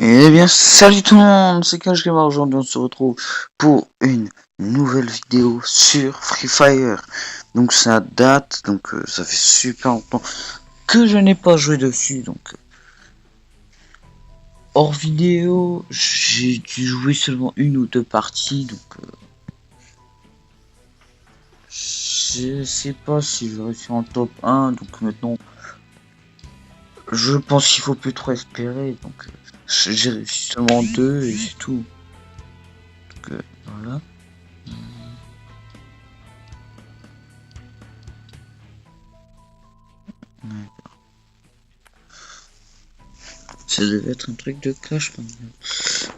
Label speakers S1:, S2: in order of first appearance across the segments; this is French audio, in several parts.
S1: Eh bien, salut tout le monde, c'est Cash Gamer. Aujourd'hui, on se retrouve pour une nouvelle vidéo sur Free Fire. Donc, ça date, ça fait super longtemps que je n'ai pas joué dessus. Hors vidéo, j'ai dû jouer seulement une ou deux parties. Je sais pas si je réussis en top 1. Donc, maintenant, je pense qu'il faut plus trop espérer. J'ai réussi seulement deux et c'est tout. Voilà. Ça devait être un truc de clash par exemple.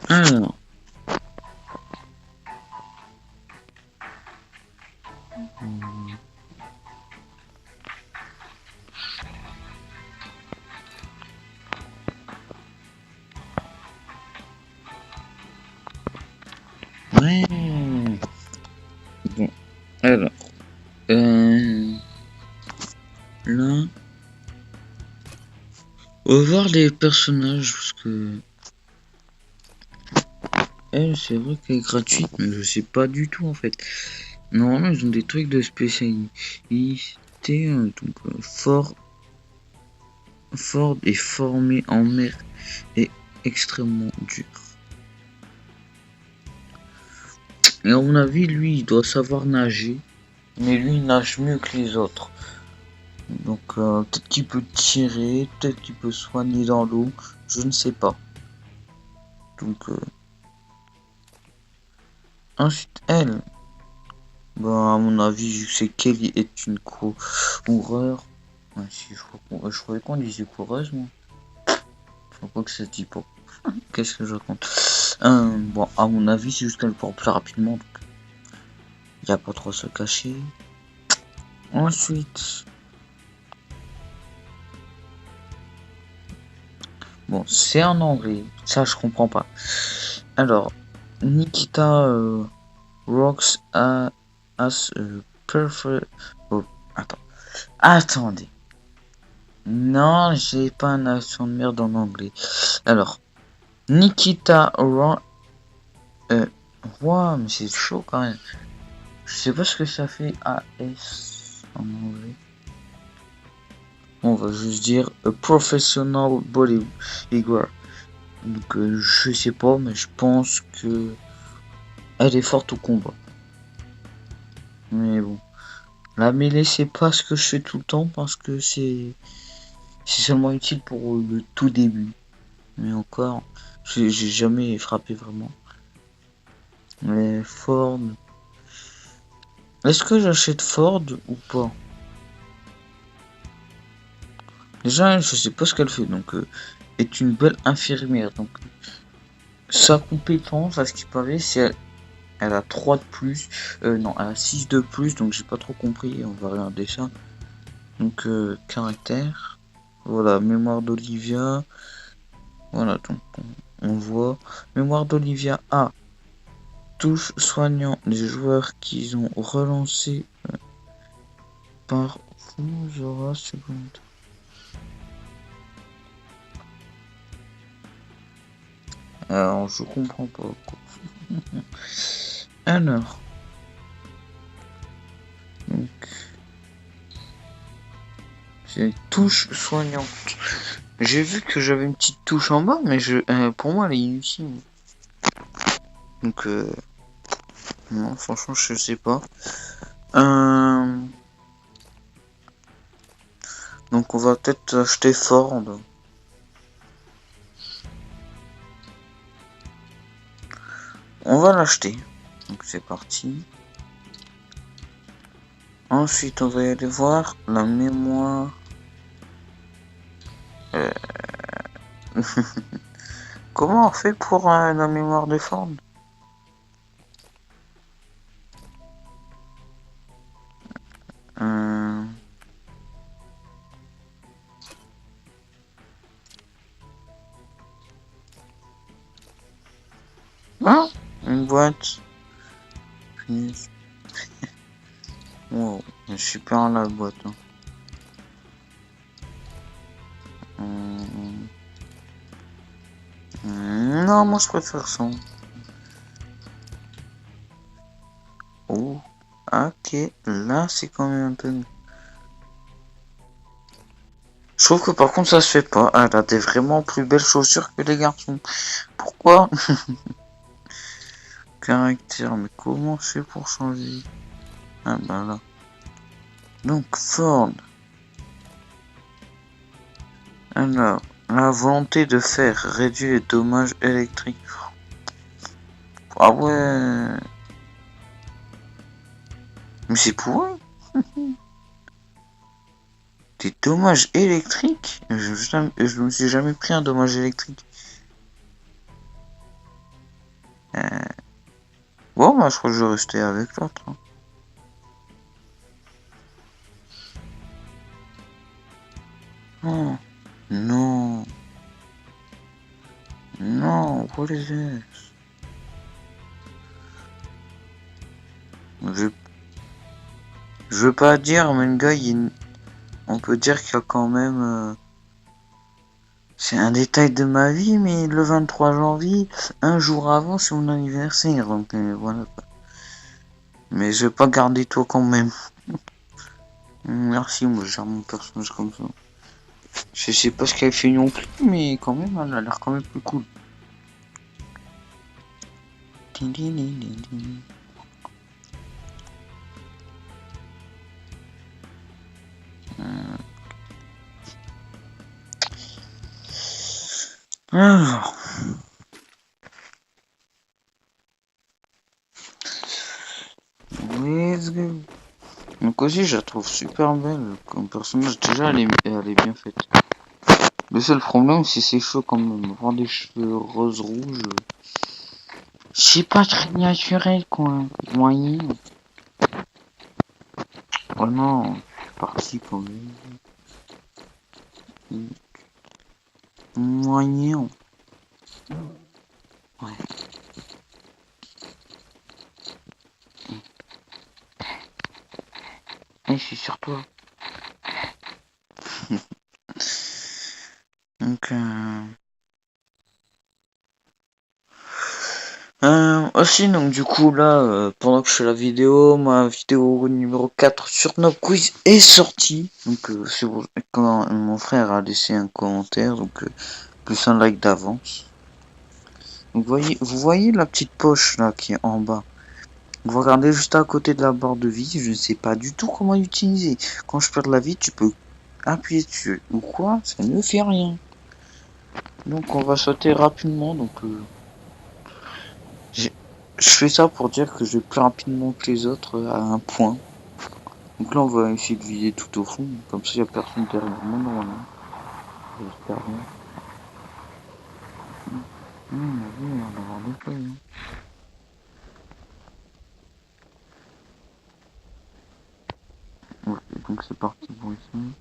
S1: Alors. Ouais. Bon. Alors. Là. On va voir les personnages parce que. Elle, c'est vrai qu'elle est gratuite, mais je sais pas du tout en fait. Normalement, ils ont des trucs de spécialité. Ford est formé en mer et extrêmement dur. Et à mon avis, lui, il doit savoir nager. Mais lui, il nage mieux que les autres. Peut-être qu'il peut tirer, peut-être qu'il peut soigner dans l'eau. Je ne sais pas. Ensuite, elle. Bah, à mon avis, je sais qu'elle est une coureur. Ouais, si, je croyais qu'on disait coureuse, moi. Je crois pas que ça se dit pas. Qu'est-ce que je raconte? Bon, à mon avis, c'est juste qu'elle court plus rapidement. Il n'y a pas trop à se cacher. Ensuite. Bon, c'est en anglais. Ça, je comprends pas. Alors, Nikita rocks as perfect. Oh, attends. Attendez. Non, j'ai pas un accent de merde en anglais. Alors, Nikita wow, mais c'est chaud quand même. Je sais pas ce que ça fait AS en anglais. On va juste dire a professional bodybuilder. Je sais pas, mais je pense que elle est forte au combat. Mais bon, la mêlée c'est pas ce que je fais tout le temps parce que c'est seulement utile pour le tout début. Mais encore, j'ai jamais frappé vraiment. Mais Ford. Est-ce que j'achète Ford ou pas? Déjà, je sais pas ce qu'elle fait. Est une belle infirmière. Sa compétence, à ce qui paraît, c'est elle a 3 de plus. Non, elle a 6 de plus. Donc, j'ai pas trop compris. On va regarder ça. Caractère. Voilà, mémoire d'Olivia. Voilà, on voit. Mémoire d'Olivia A. Touche soignant les joueurs qui ont relancé par vous aura seconde. Alors, je comprends pas quoi. Alors. C'est touche soignante. J'ai vu que j'avais une petite touche en bas, mais pour moi elle est inutile. Non, franchement, je sais pas. Donc on va peut-être acheter Ford. On va l'acheter. Donc c'est parti. Ensuite, on va y aller voir la mémoire. Comment on fait pour la mémoire de Ford? Ah, une boîte. Wow, je suis pas en la boîte. Non, moi je préfère ça. Oh, ok, là c'est quand même un peu mieux. Je trouve que par contre ça se fait pas. Elle a des vraiment plus belles chaussures que les garçons. Pourquoi? Caractère, mais comment je fais pour changer? Ah bah là. Donc Ford. Alors, la volonté de faire réduire les dommages électriques. Ah ouais. Mais c'est pourri. Des dommages électriques? Je me suis jamais pris un dommage électrique. Bon, bah je crois que je vais rester avec l'autre. Hein. Oh, non. Non, what is this? Je, je veux pas dire, mais le gars, on peut dire qu'il y a quand même... c'est un détail de ma vie, mais le 23 janvier, un jour avant, c'est mon anniversaire, donc voilà. Mais je vais pas garder toi quand même. Merci, moi j'ai mon personnage comme ça. Je sais pas ce qu'elle fait non plus, mais quand même, elle a l'air quand même plus cool. Alors. Let's go. Donc aussi, je la trouve super belle comme personnage. Déjà, elle est bien faite. Le seul problème, c'est ses cheveux quand même. Avoir des cheveux rose-rouge. C'est pas très naturel, quoi. Moyen. Oh non, c'est parti quand même. Moyen. Ouais. Et je suis sur toi. Donc, aussi, donc du coup là, pendant que je fais la vidéo, ma vidéo numéro 4 sur Nob Quiz est sortie. Donc c'est quand mon frère a laissé un commentaire, donc plus un like d'avance. Donc vous voyez la petite poche là qui est en bas. Vous regardez juste à côté de la barre de vie, je ne sais pas du tout comment l'utiliser. Quand je perds la vie, tu peux appuyer dessus. Ou quoi, ça ne fait rien. Donc on va sauter rapidement, donc je fais ça pour dire que je vais plus rapidement que les autres à un point. Donc là on va essayer de viser tout au fond, comme ça il n'y a personne derrière moi normalement. J'espère bien. On va avoir des feuilles. Hein. Ok, donc c'est parti pour ici.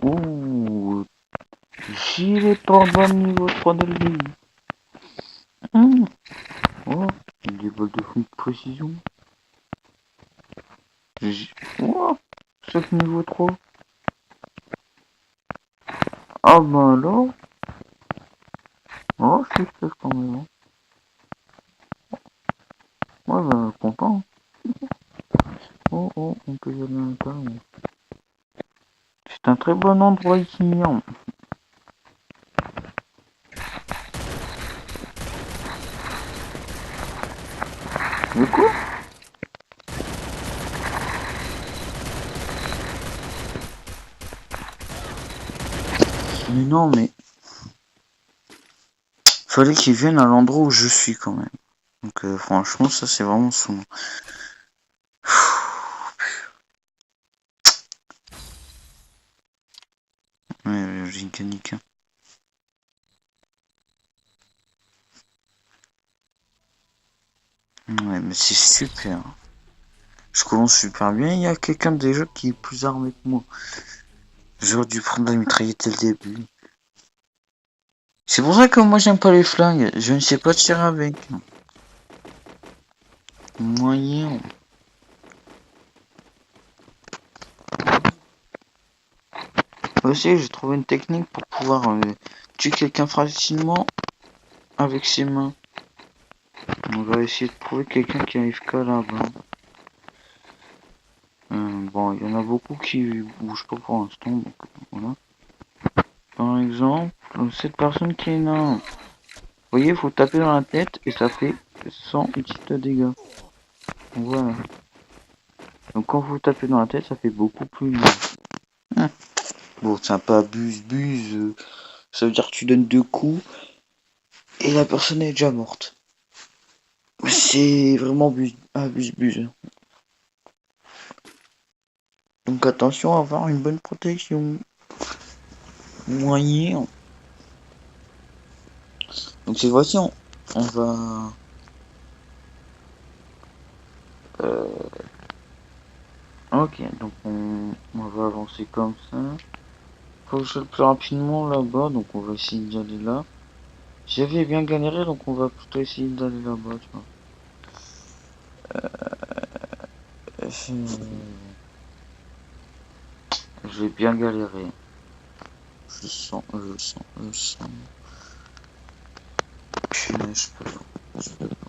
S1: Ouh, gilet pare-balles niveau 3 de l'île. Oh, des balles de fond de précision. Oh, 7 niveau 3. Ah bah alors. Oh, je suis chef quand même. Hein. Ouais, bah content. Oh, oh, on peut y aller à l'intérieur. C'est un très bon endroit ici, hein. Mais quoi? Mais non, mais... fallait qu'ils viennent à l'endroit où je suis quand même. Donc franchement, ça c'est vraiment saoulant. Ouais, j'ai gagné qu'un. Ouais, mais c'est super. Je commence super bien. Il y a quelqu'un déjà qui est plus armé que moi. J'aurais dû prendre la mitraillette dès le début. C'est pour ça que moi j'aime pas les flingues. Je ne sais pas tirer avec. Moyen. Aussi, j'ai trouvé une technique pour pouvoir tuer quelqu'un facilement avec ses mains. On va essayer de trouver quelqu'un qui arrive qu'à là-bas. Bon, il y en a beaucoup qui bougent pas pour l'instant, donc voilà. Par exemple, cette personne qui est là. Vous voyez, il faut taper dans la tête et ça fait 100 petits de dégâts. Voilà. Donc quand vous tapez dans la tête, ça fait beaucoup plus mal. Bon, sympa, buse. Ça veut dire que tu donnes 2 coups et la personne est déjà morte. C'est vraiment buse. Donc attention à avoir une bonne protection. Moyen. Donc cette fois-ci, on va... Ok, donc on va avancer comme ça. Faut que je le plus rapidement là-bas, donc on va essayer d'y aller là. J'avais bien galéré, donc on va plutôt essayer d'aller là-bas, tu vois. J'ai bien galéré. Je sens. Punaise, je peux pas.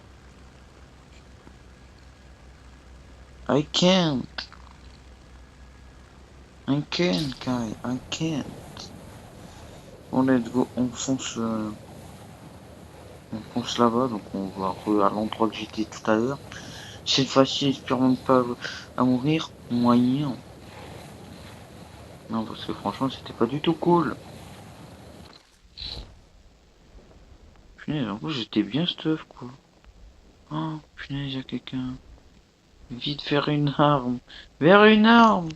S1: I can't, Kai, I can't. Bon, let's go, on fonce là-bas, donc on va à l'endroit que j'étais tout à l'heure. Cette fois-ci, j'espère même pas à mourir. Moyen. Non, parce que franchement, c'était pas du tout cool. Punaise, en plus, j'étais bien stuff, quoi. Oh, punaise, y'a quelqu'un. Vite, vers une arme. Vers une arme.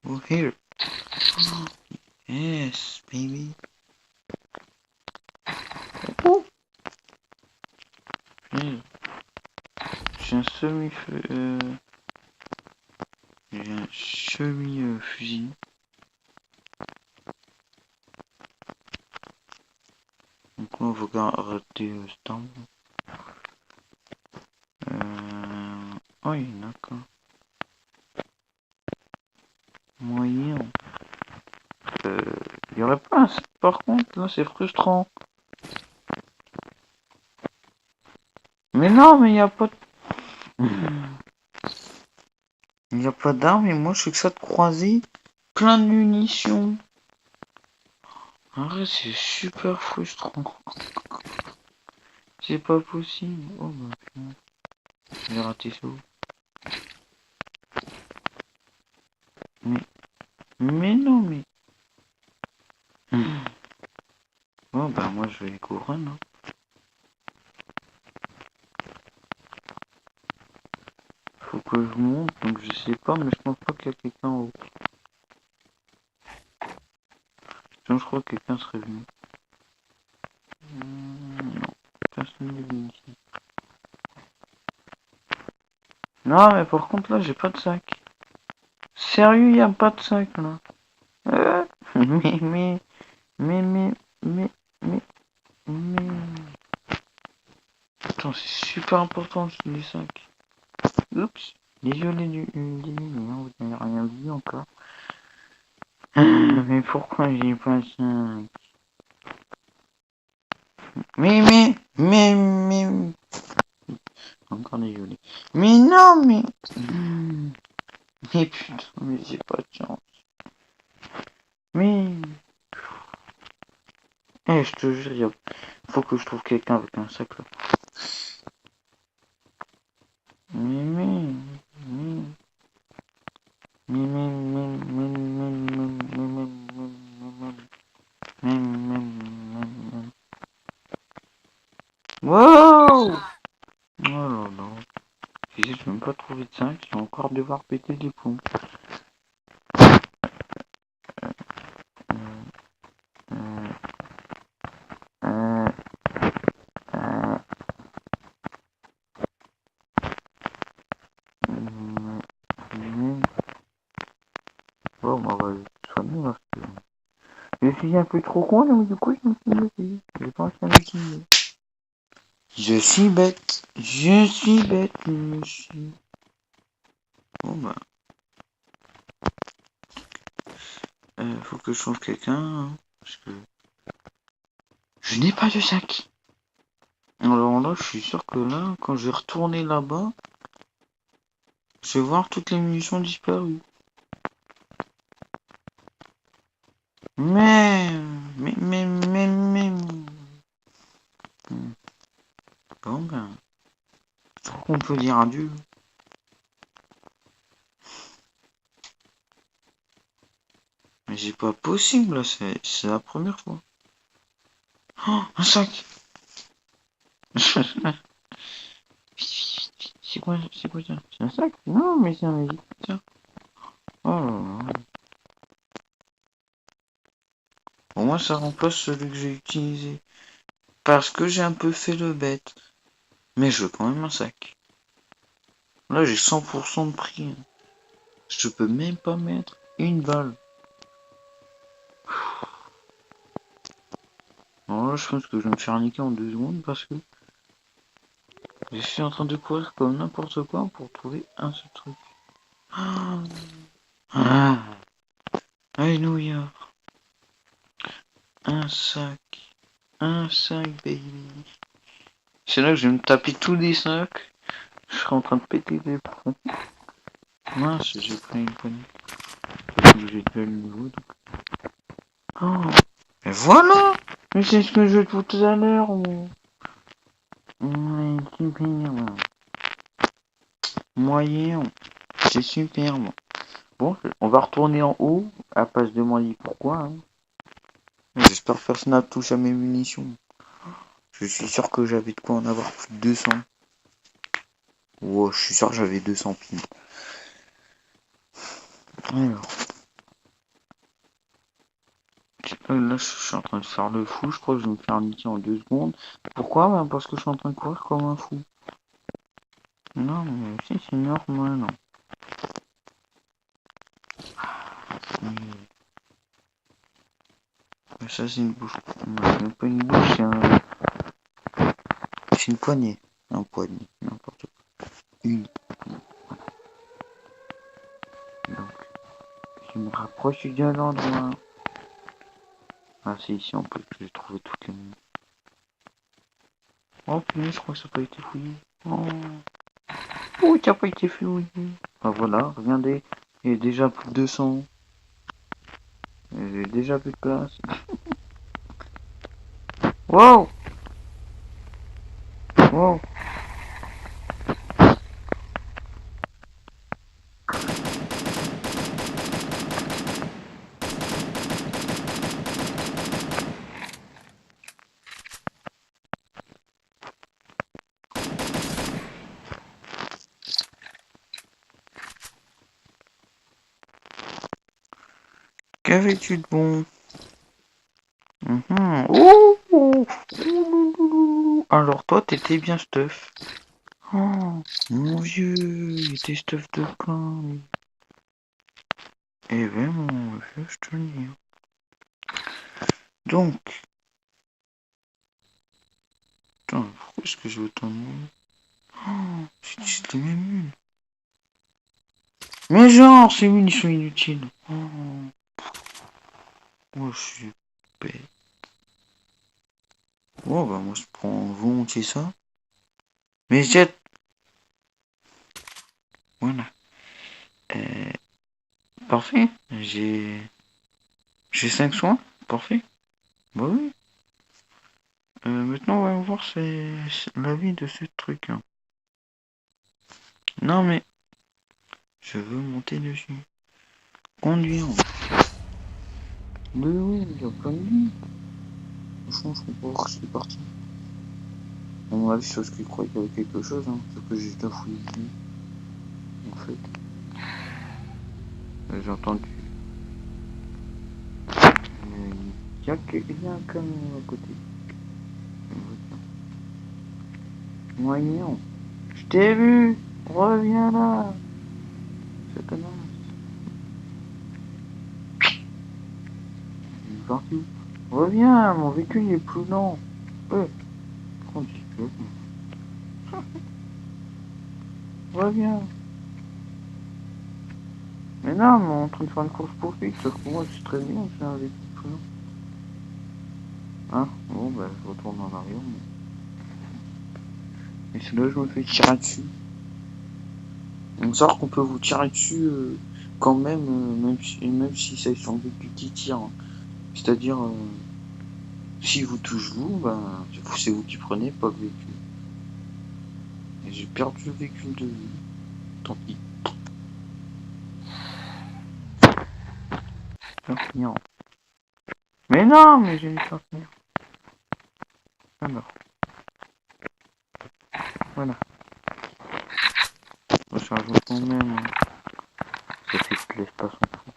S1: Go here. Yes, baby. Oh. J'ai un semi-fusil. Donc là, on va rater ce temps. Oh, il y en a qu'un. Moyen. Il y aurait pas un... Par contre, là, c'est frustrant. Mais non, mais il n'y a pas de... Il n'y a pas d'armes et moi, je fais que ça de croiser. Plein de munitions. Arrête, c'est super frustrant. C'est pas possible. Oh bah, j'ai raté ça. Mais non, mais... Bon bah moi je vais couronne. Hein. Faut que je monte, donc je sais pas, mais je pense pas qu'il y a quelqu'un en haut. Sinon je crois que quelqu'un serait venu. Non, personne n'est venu ici. Non mais par contre là j'ai pas de sac. Sérieux, y a pas de sac là. Mais... Attends, c'est super important les sacs. Oups, désolé mais non, vous n'avez rien vu encore. Mais pourquoi j'ai pas ça? Mais... Encore désolé. Mais non, mais... Mais putain, mais j'ai pas de chance. Mais... Eh, je te jure, faut que je trouve quelqu'un avec un sac là. Wow! Oh là là. Je vais même pas trouver de 5, je vais encore devoir péter les plombs. Bon, on va soigner parce que... Je suis un peu trop con, donc du coup je me suis bloqué. J'ai pas réussi à m'utiliser. Je suis bête, monsieur. Bon bah... Faut que je trouve quelqu'un, hein, parce que je n'ai pas de sac. Alors là, je suis sûr que là, quand je vais retourner là-bas, je vais voir toutes les munitions disparues. Mais... Bon ben... Je crois qu'on peut dire adieu. Mais c'est pas possible, là, c'est la première fois. Oh, un sac. C'est quoi ça? C'est un sac? Non, mais c'est un hélicoptère. Oh là là. Au moins, ça remplace celui que j'ai utilisé. Parce que j'ai un peu fait le bête. Mais je veux quand même un sac. Là, j'ai 100% de prix. Je peux même pas mettre une balle. Alors là, je pense que je vais me faire niquer en 2 secondes parce que je suis en train de courir comme n'importe quoi pour trouver un seul truc. Ah, alléluia. Un sac, baby. C'est là que je vais me taper tous les sacs. Je serai en train de péter des plombs. Mince, j'ai pris une poignée. J'ai déjà le niveau. Donc... Oh, et voilà. Mais c'est ce que je veux pour tout à l'heure. Super. Moyen. C'est superbe. Bon, on va retourner en haut. À pas se demander pourquoi. Hein. J'espère que personne n'a touché à mes munitions. Je suis sûr que j'avais de quoi en avoir plus de 200. Ouais, je suis sûr que j'avais 200 piles. Alors. Là, je suis en train de faire le fou. Je crois que je vais me faire niquer en 2 secondes. Pourquoi? Ben, parce que je suis en train de courir comme un fou. Non, mais si, c'est normal. Non. Mais ça, c'est une bouche. Non, c'est même pas une bouche, c'est une poignée. Un poignet, n'importe quoi. Une. Donc, je me rapproche de l'endroit. Ah, c'est ici en plus que j'ai trouvé toutes les mines. Oh, punaise, je crois que ça n'a pas été fouillé. Oh, oh, ça n'a pas été fouillé. Ah, voilà, regardez. Il y a déjà plus de 200. J'ai déjà plus de place. Wow! Wow! Qu'avais-tu de bon? Oh, oh, oh, alors toi, t'étais bien stuff. Oh, mon vieux, il était stuff de quand? Eh ben, mon vieux, je te le dis. Donc, attends, pourquoi est-ce que j'ai autant de monde? Oh, c'était même une. Mais genre, ces munitions inutiles. Oh, oh je suis bête. Oh, bah, moi, je prends volontiers ça. Mais jette. Voilà. Parfait. J'ai 5 soins. Parfait. Bah oui. Maintenant, on va voir la vie de ce truc. Hein. Non, mais je veux monter dessus. Conduire. Mais oui, il y a plein de vie. Franchement, je comprends pas que c'est parti. À mon avis, c'est parce qu'il croit qu'il y avait quelque chose. Hein. C'est que j'ai déjà fouillé ici. En fait. J'ai entendu. Il y a un camion à côté. Moyen. Je t'ai vu. Reviens là. C'est connasse. Il est parti. Reviens, mon véhicule il est plus lent. Ouais. Prends du pied. Reviens. Mais non, mais on est en train de faire une course poursuite, sauf que moi je suis très bien, c'est un véhicule plus lent. Hein? Bon, bah je retourne en arrière. Mais c'est là je me fais tirer dessus. On sort qu'on peut vous tirer dessus quand même, même si c'est sur le véhicule qui tire. Hein. C'est-à-dire, si vous touche vous, ben, c'est vous qui prenez, pas le véhicule. Et j'ai perdu le véhicule de vue. Tant pis. Faire finir. Mais non, mais j'ai dû faire finir. Alors, voilà. Recharge quand même. Ça fait que l'espace en fou.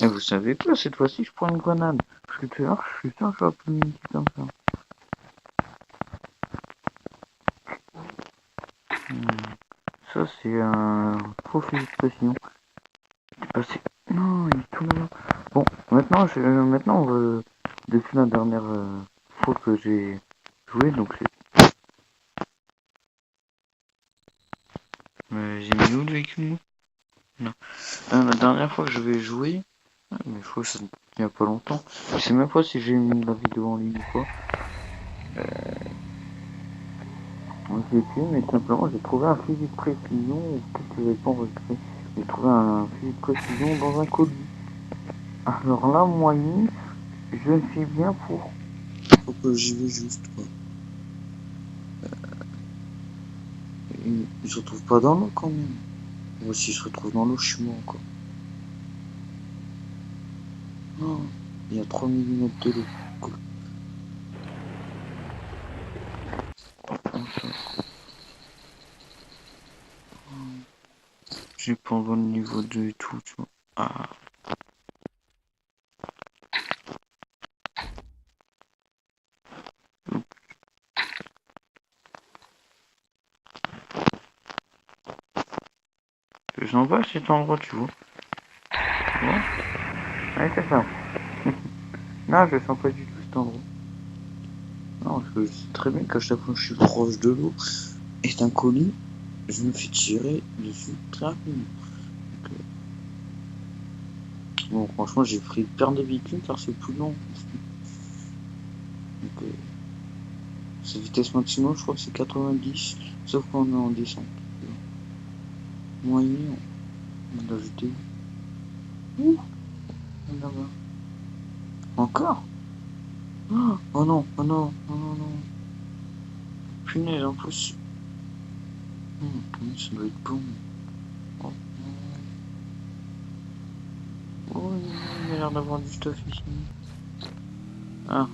S1: Et vous savez quoi, cette fois-ci, je prends une grenade. Parce que tout à l'heure, je suis sûr que j'aurais pu me dire comme ça. Ça, c'est un faux fusil de pression. Passé. Non, il est tout là. Bon, maintenant, depuis la dernière fois que j'ai joué, donc j'ai mis où le véhicule? Non. La dernière fois que je vais jouer, mais je crois que ça il y a pas longtemps. Je sais même pas si j'ai mis la vidéo en ligne ou pas. Je l'ai tué, mais simplement j'ai trouvé un fusil de précision, ou peut-être que j'avais pas enregistré. J'ai trouvé un fusil de précision dans un colis. Alors là, moyen, je ne suis bien pour. Faut que j'y vais juste, quoi. Il se retrouve pas dans l'eau quand même. Moi, s'il se retrouve dans l'eau, je suis mort, quoi. Non, il y a 3 mm de l'eau. Cool. J'ai pas le niveau 2 et tout, tu vois. Ah. Je sens pas cet endroit, tu vois. Ouais, ouais c'est ça. Non, je sens pas du tout cet endroit. Non, parce que je sais très bien qu'à chaque fois que je suis proche de l'eau et d'un colis, je me fais tirer dessus très rapidement. Donc, bon, franchement, j'ai pris le père de véhicule car c'est plus long. Donc, sa vitesse maximum, je crois que c'est 90, sauf quand on est en descente. Moyen, on l'a jeté. Ouh, là-bas. Encore? Oh non, oh non, oh non, non. Punaise, en plus. Ça doit être bon. Oh, oh, il a l'air d'avoir du stuff ici. Ah.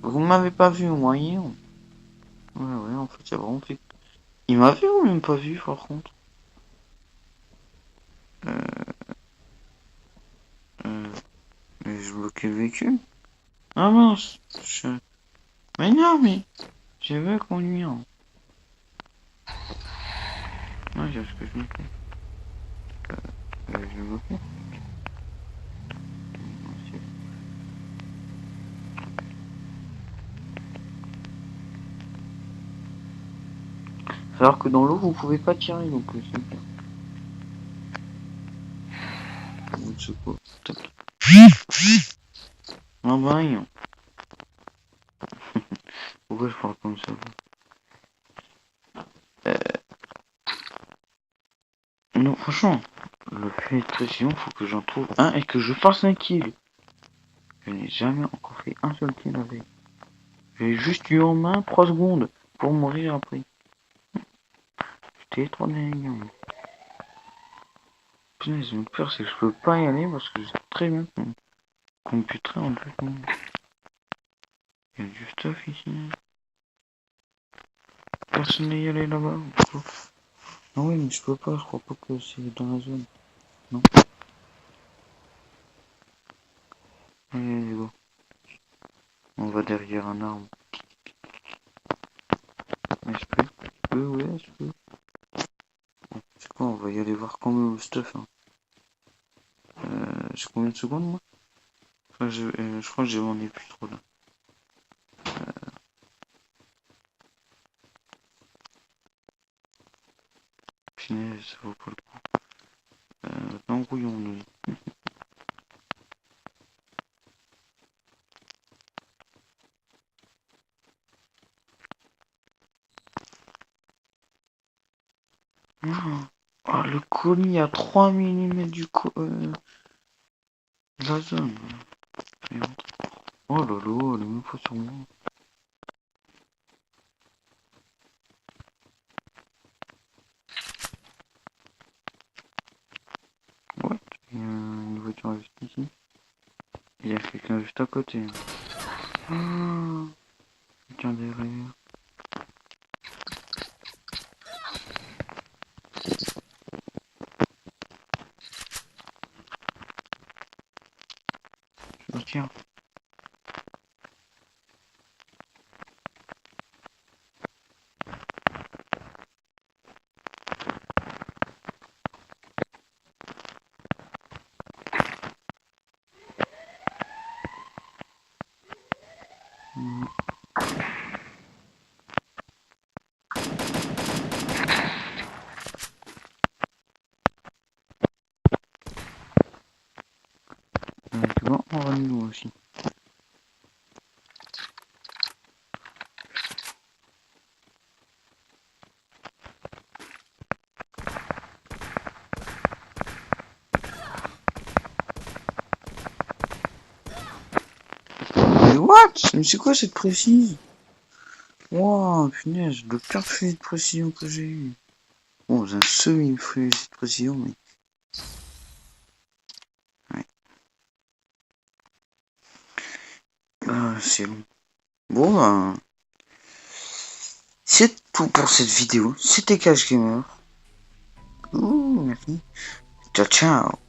S1: Vous m'avez pas vu au moyen? Ouais, en fait, c'est vraiment fait. Il m'a vu ou même pas vu, par contre? Euh, mais je bloquais le véhicule? Ah mince! Mais non, mais je veux conduire. Ouais, c'est ce que je me fais. Je l'ai bloqué. Alors que dans l'eau, vous pouvez pas tirer, donc c'est bien. C'est quoi? Tac. Ah bah non. Pourquoi je parle comme ça? Non, franchement, le fusil de pression, faut que j'en trouve un et que je fasse un kill. Je n'ai jamais encore fait un seul kill avec. J'ai juste eu en main 3 secondes pour mourir après. J'étais trop dingue. Punaise, mon peur, c'est que je peux pas y aller parce que je sais très bien qu'on me buterait en 2 secondes. Il y a du stuff ici. Personne n'est y allé là-bas. Ah oui, mais je peux pas, je crois pas que c'est dans la zone. Non. Allez, go. On va derrière un arbre. Mais je peux, ouais, je peux. Bon, c'est quoi, on va y aller voir combien le stuff. Hein. J'ai combien de secondes, moi? Je crois que j'en ai plus trop là. punaise, ça vaut pas le coup. Embrouillons-nous. Oh, le colis à 3 mm de la zone. Oh là là, elle est même pas sur moi. Ouais, il y a une voiture juste ici. Il y a quelqu'un juste à côté. Ah, quelqu'un derrière. Je me tiens. Tu vois, on va nous aussi. Mais what? Mais c'est quoi cette précise? Wow, punaise, le pire feuille de précision que j'ai eu. Bon, c'est un semi-feuille de précision, mais... Ouais. C'est bon. Bon, ben... c'est tout pour cette vidéo. C'était Cash Gamer. Ouh, merci. Ciao, ciao.